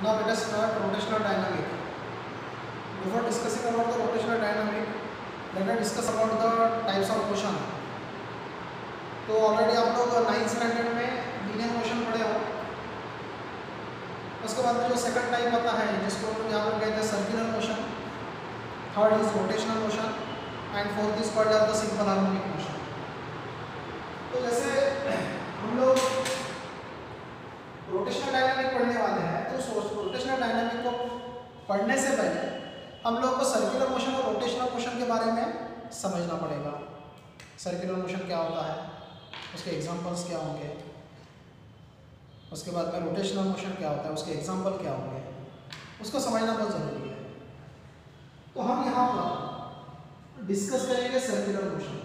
Now let us start rotational dynamic. Before discussing about the rotational dynamic, let us discuss about the types of motion. तो already आप लोग 9th standard में linear motion पढ़े हो. उसके बाद में जो सेकंड टाइप आता है जिसको हम यहाँ पर कहते हैं circular motion, third is rotational motion and fourth is called as the simple harmonic motion. तो जैसे हम लोग रोटेशनल डायनामिक पढ़ने वाले हैं तो उस रोटेशनल डायनामिक को पढ़ने से पहले हम लोग को सर्कुलर मोशन और रोटेशनल मोशन के बारे में समझना पड़ेगा. सर्कुलर मोशन क्या होता है, उसके एग्जांपल्स क्या होंगे, उसके बाद में रोटेशनल मोशन क्या होता है, उसके एग्जांपल क्या होंगे, उसको समझना बहुत ज़रूरी है. तो हम यहाँ पर डिस्कस करेंगे सर्कुलर मोशन.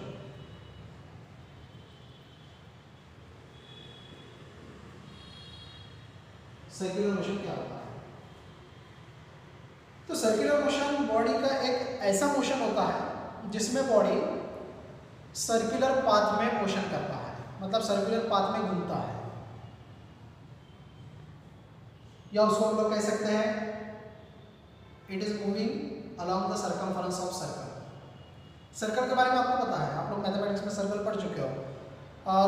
सर्कुलर मोशन क्या होता है? तो सर्कुलर मोशन बॉडी का एक ऐसा मोशन होता है जिसमें बॉडी सर्कुलर पाथ में मोशन करता है, मतलब सर्कुलर पाथ में घूमता है, या उसको हम लोग कह सकते हैं it is moving along the circumference of circle. Circle के बारे में आपको पता है, आप लोग मैथमेटिक्स में सर्कल पढ़ चुके हो और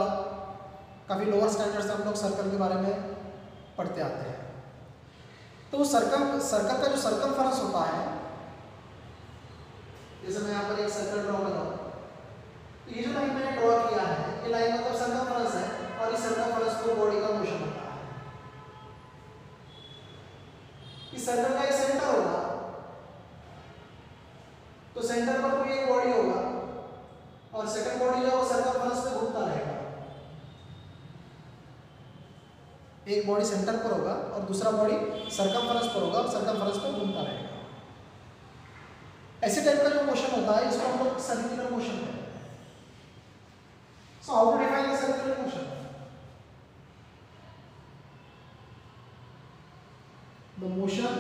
काफ़ी लोअर स्टैंडर्ड से हम लोग सर्कल के बारे में पढ़ते आते हैं. तो सर्कल का जो सर्कमफरेंस होता है, जैसे मैं यहाँ पर एक सर्कल ड्रॉ कर रहा हूँ, तो ये जो लाइन मैंने ड्रॉ किया है ये लाइन मतलब सर्कमफरेंस है और इस सर्कमफरेंस को बॉडी का मोशन होता है. इस सर्कल का एक सेंटर होगा तो सेंटर पर कोई एक बॉडी होगा और सेकंड बॉडी जो है सर्कमफरेंस पे घूमता रहेगा. एक बॉडी सेंटर पर होगा और दूसरा बॉडी सर्कमफरेंस पर होगा और सर्कमफरेंस पर घूमता रहेगा. ऐसे टाइप का जो मोशन होता है इसको हम लोग सर्कुलर मोशन कहते हैं. So how to define the circular motion? The motion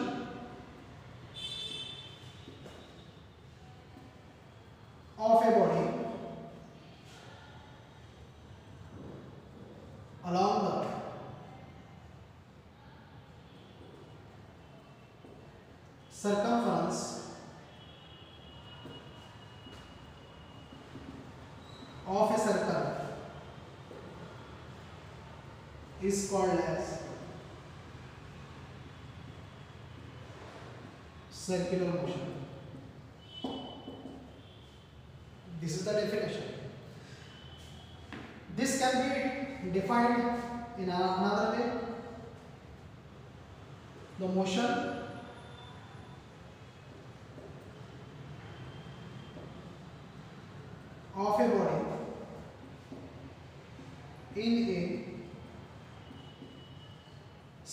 of a body along the circumference of a circle is called as circular motion. This is the definition. This can be defined in another way. The motion of a body in a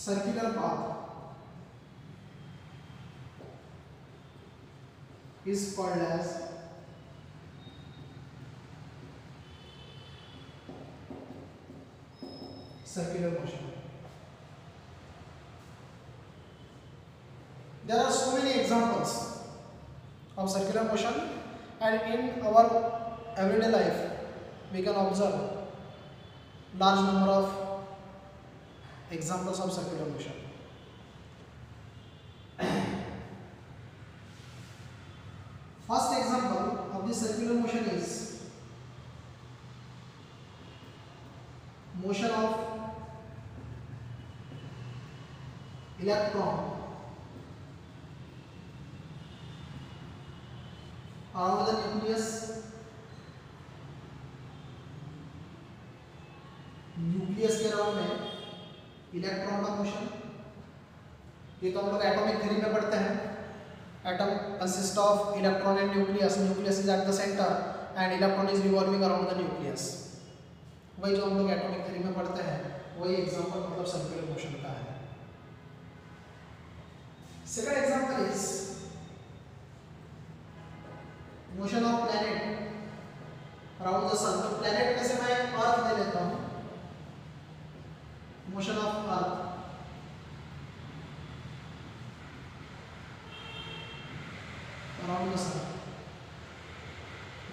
circular path is called as circular motion. There are so many examples of circular motion, and in our everyday life we can observe large number of examples of circular motion. First example of this circular motion is motion of electron around the nucleus. Nucleus के around में electron का motion. ये तो हम लोग atomic theory में पढ़ते हैं. Atom consist of electron and nucleus. Nucleus is at the centre and electron is revolving around the nucleus. वही जो हम लोग एटॉमिक थ्योरी में पढ़ते हैं वही एग्जांपल मतलब सर्कुलर मोशन का है. Second example is motion of planet around the sun. तो प्लैनेट में से मैं अर्थ ले लेता हूं. Motion of earth around the sun.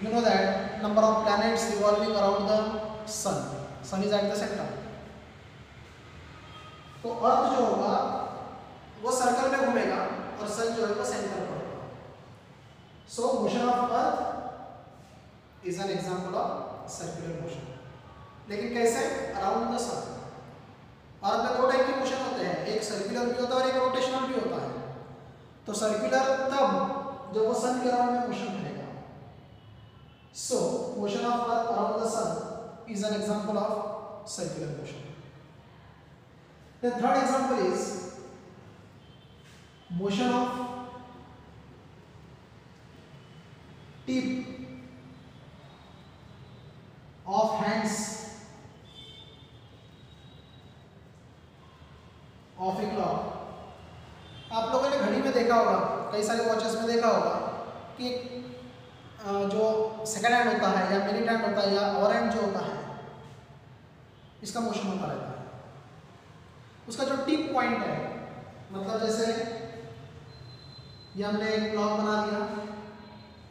You know that number of planets revolving around the sun. Sun is at the center. तो अर्थ जो होगा वो सर्कल में घूमेगा और सन जो है वो सेंटर पर होगा। सो motion of earth is an example of circular motion. लेकिन कैसे? अराउंड द सन। अर्थ में दो टाइप के मोशन होते हैं, एक सर्कुलर भी होता है और एक रोटेशनल भी होता है। तो सर्कुलर तब जब वो सन के अराउंड में मोशन करेगा। So motion of earth around the sun is an example of circular motion. The third example is motion of tip of hands of a clock। आप लोगों ने घड़ी में देखा होगा, कई सारे वॉचेस में देखा होगा कि जो सेकंड हैंड होता है या मिनट हैंड होता है या आवर हैंड जो होता है, इसका मोशन होता रहता है। उसका जो टिप पॉइंट है, मतलब जैसे ये हमने एक क्लॉक बना दिया,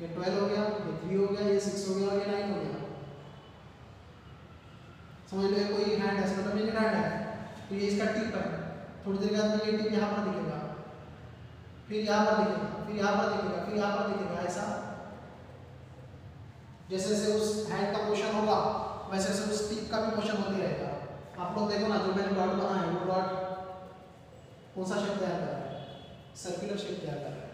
ये 12 हो गया, ये 3 हो गया, ये 6 हो गया और ये 9 हो गया। समझ लो कोई हैंड है, मतलब मिनट हैंड है, तो ये इसका टिप है। थोड़ी देर बाद में ये टिप यहाँ पर दिखेगा, फिर यहाँ पर दिखेगा, फिर यहाँ पर दिखेगा, फिर यहाँ पर दिखेगा। ऐसा जैसे जैसे उस हैंड का मोशन होगा वैसे वैसे उस टिप का भी मोशन होती रहेगा। आप लोग देखो ना, जो मैंने डॉट बना है वो डॉट कौन सा शेप तैयार कर रहा है? सर्कुलर शेप तैयार कर रहा है।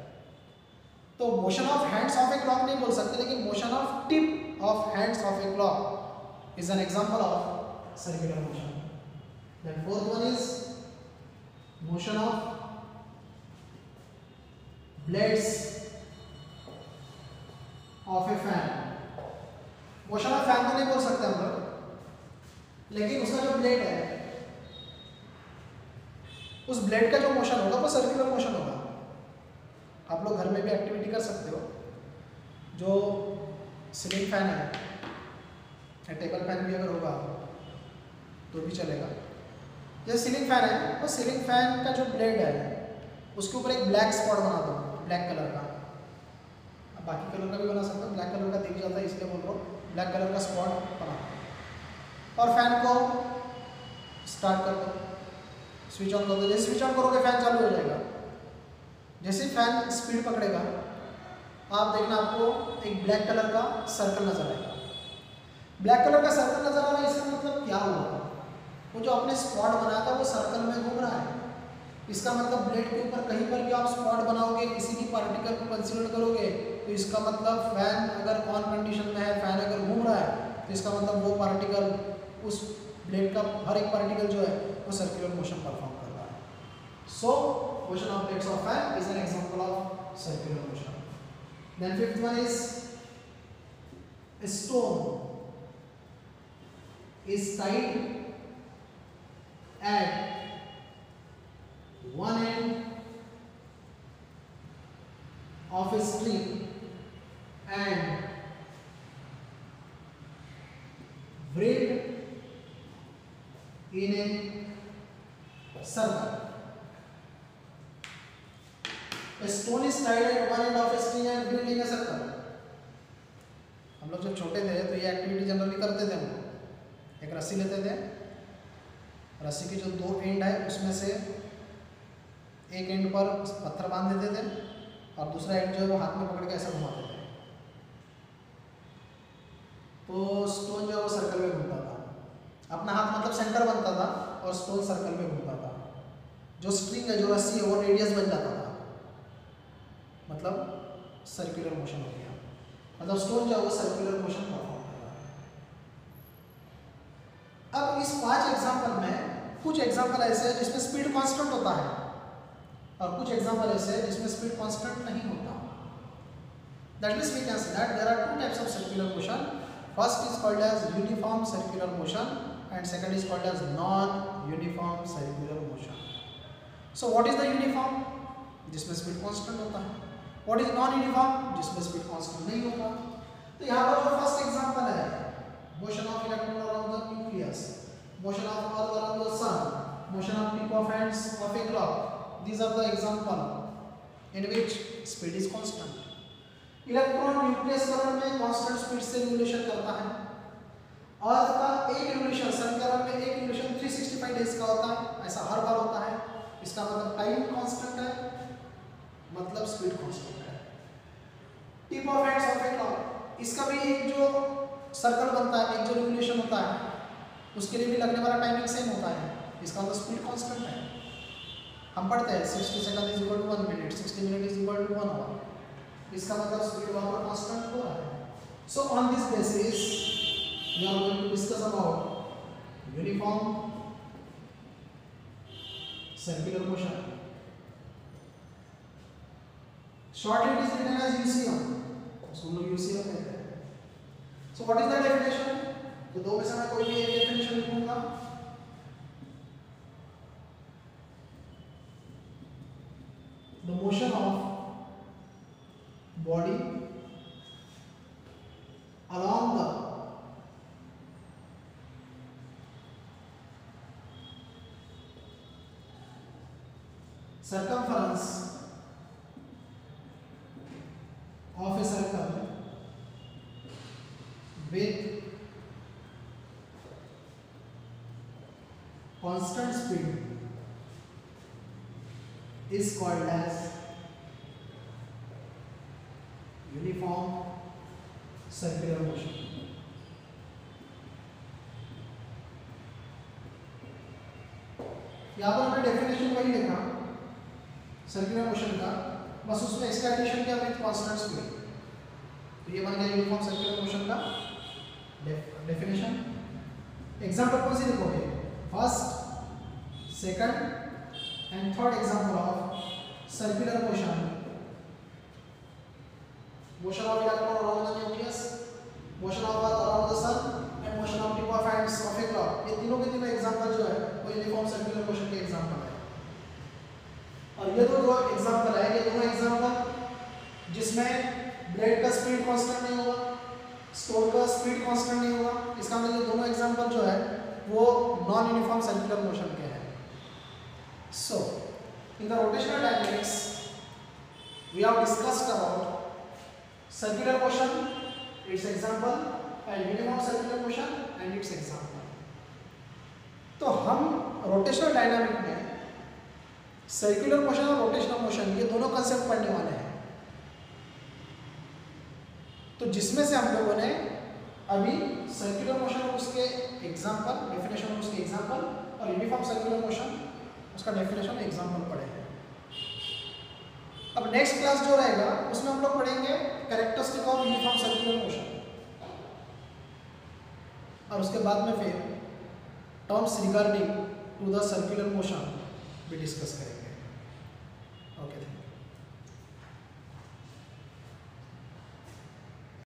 तो motion of hands of a clock नहीं बोल सकते, लेकिन motion of tip of hands of a clock is an example of circular motion. Then fourth one is motion of blades of a fan. Motion of fan तो नहीं बोल सकते हम लोग, लेकिन उसका जो ब्लेड है, उस ब्लेड का जो मोशन होगा वो सर्कुलर मोशन होगा। आप लोग घर में भी एक्टिविटी कर सकते हो। जो सीलिंग फैन है या टेबल फैन भी अगर होगा तो भी चलेगा। जैसे सीलिंग फैन है, वो सीलिंग फैन का जो ब्लेड है उसके ऊपर एक ब्लैक स्पॉट बना दो, ब्लैक कलर का। अब बाकी कलर का भी बना सकते हो, ब्लैक कलर का दिख जाता है इसलिए बोल रहा हूँ, ब्लैक कलर का स्पॉट बना और फैन को स्टार्ट कर दो, स्विच ऑन कर दो। जैसे स्विच ऑन करोगे फैन चालू हो जाएगा। जैसे फैन स्पीड पकड़ेगा आप देखना आपको एक ब्लैक कलर का सर्कल नजर आएगा। ब्लैक कलर का सर्कल नजर आ रहा है, इसका मतलब क्या हुआ? वो जो आपने स्पॉट बनाया था वो सर्कल में घूम रहा है। इसका मतलब ब्लेड के ऊपर कहीं पर भी आप स्पॉट बनाओगे, किसी भी पार्टिकल को कंसीडर करोगे, तो इसका मतलब फैन अगर ऑन कंडीशन में है, फैन अगर घूम रहा है, तो इसका मतलब वो पार्टिकल, उस ब्लेड का हर एक पार्टिकल जो है वो सर्कुलर मोशन परफॉर्म कर रहा है। So motion of blades of fan is an example of circular motion. Then fifth one is stone is tied at one end of a string and braid in a circle. A stone is tied at one end of a string and braid in a circle. हम लोग जब छोटे थे तो ये activity generally करते थे। हम लोग एक रस्सी लेते थे, रस्सी की जो दो एंड है उसमें से एक एंड पर पत्थर बांध देते थे और दूसरा एंड जो है वो हाथ में पकड़ के ऐसा घुमाते थे, तो स्टोन जो है वो सर्कल में घूमता था। अपना हाथ मतलब सेंटर बनता था और स्टोन सर्कल में घूमता था। जो स्ट्रिंग है, जो रस्सी है, वो रेडियस बन जाता था, मतलब सर्कुलर मोशन हो गया। मतलब स्टोन जो है वो सर्कुलर मोशन परफॉर्म कर रहा है। अब इस 5 एग्जाम्पल में कुछ एग्जाम्पल ऐसे हैं जिसमें स्पीड कांस्टेंट होता है और कुछ एग्जाम्पल ऐसे हैं जिसमें स्पीड कांस्टेंट नहीं होता। That means we can say that there are 2 types of circular motion. First is called as uniform circular motion and second is called as non uniform circular motion. So what is the uniform? जिसमें speed constant होता है। What is non uniform? जिसमें speed constant नहीं होता। तो यहाँ पर जो फर्स्ट एग्जाम्पल है, motion of electron around the nucleus, motion of earth around the sun, motion of tip of hands of a clock, these are the example in which speed is constant. Electron nucleus करण में constant speed से revolution करता है। अर्थ का एक revolution सन करण में एक revolution 365 days का होता है, ऐसा हर बार होता है। इसका मतलब टाइम कांस्टेंट है, मतलब स्पीड कांस्टेंट है। Tip of hands of a clock, इसका भी एक जो सर्कल बनता है, एक जो रिवोल्यूशन होता है, उसके लिए भी लगने वाला टाइमिंग सेम होता है, इसका मतलब स्पीड कांस्टेंट है। हम पढ़ते हैं 60 second is equal to 1 minute, 60 minute is equal to 1 hour, इसका मतलब स्पीड वहां पर कांस्टेंट हो रहा है। So on this basis we are going to discuss about uniform circular motion. Shortly it is written as UCM, उसको हम लोग यूसीएम कहते हैं। So what is the definition? तो दो में से मैं कोई भी एक डेफिनेशन लिखूंगा। The motion of body along the circumference of a circle with constant speed is called as uniform circular motion. यहां पर हमने डेफिनेशन वही लिखा सर्कुलर मोशन का, बस उसमें इसका एडिशन किया विद कांस्टेंट स्पीड, तो ये बन गया यूनिफॉर्म सर्कुलर मोशन का डेफिनेशन। एग्जांपल कौन सी लिखोगे? First, second and third example of circular motion. Motion of electron around the nucleus, motion of earth around the sun, and motion of tip of hands of a clock। ये तीनों के तीनों example जो है वो uniform circular motion के example है। और ये दो एग्जांपल है, ये दोनों एग्जांपल जिसमें ब्लेड का स्पीड कांस्टेंट नहीं होगा, स्टोर का स्पीड कांस्टेंट नहीं होगा, इसका मतलब ये दोनों एग्जांपल जो है वो नॉन यूनिफॉर्म सर्कुलर मोशन के हैं। So in the rotational dynamics we have discussed about circular motion, its example, and uniform circular motion and its example। तो हम रोटेशनल डायनामिक में सर्कुलर मोशन और रोटेशनल मोशन ये दोनों कंसेप्ट पढ़ने वाले हैं। तो जिसमें से हम लोगों ने अभी सर्कुलर मोशन और उसके एग्जांपल, डेफिनेशन और उसके एग्जांपल, और यूनिफॉर्म सर्कुलर मोशन उसका डेफिनेशन और एग्जांपल पढ़े हैं। अब नेक्स्ट क्लास जो रहेगा उसमें हम लोग पढ़ेंगे characteristic of uniform circular motion, और उसके बाद में फिर terms regarding to the circular motion भी डिस्कस करेंगे।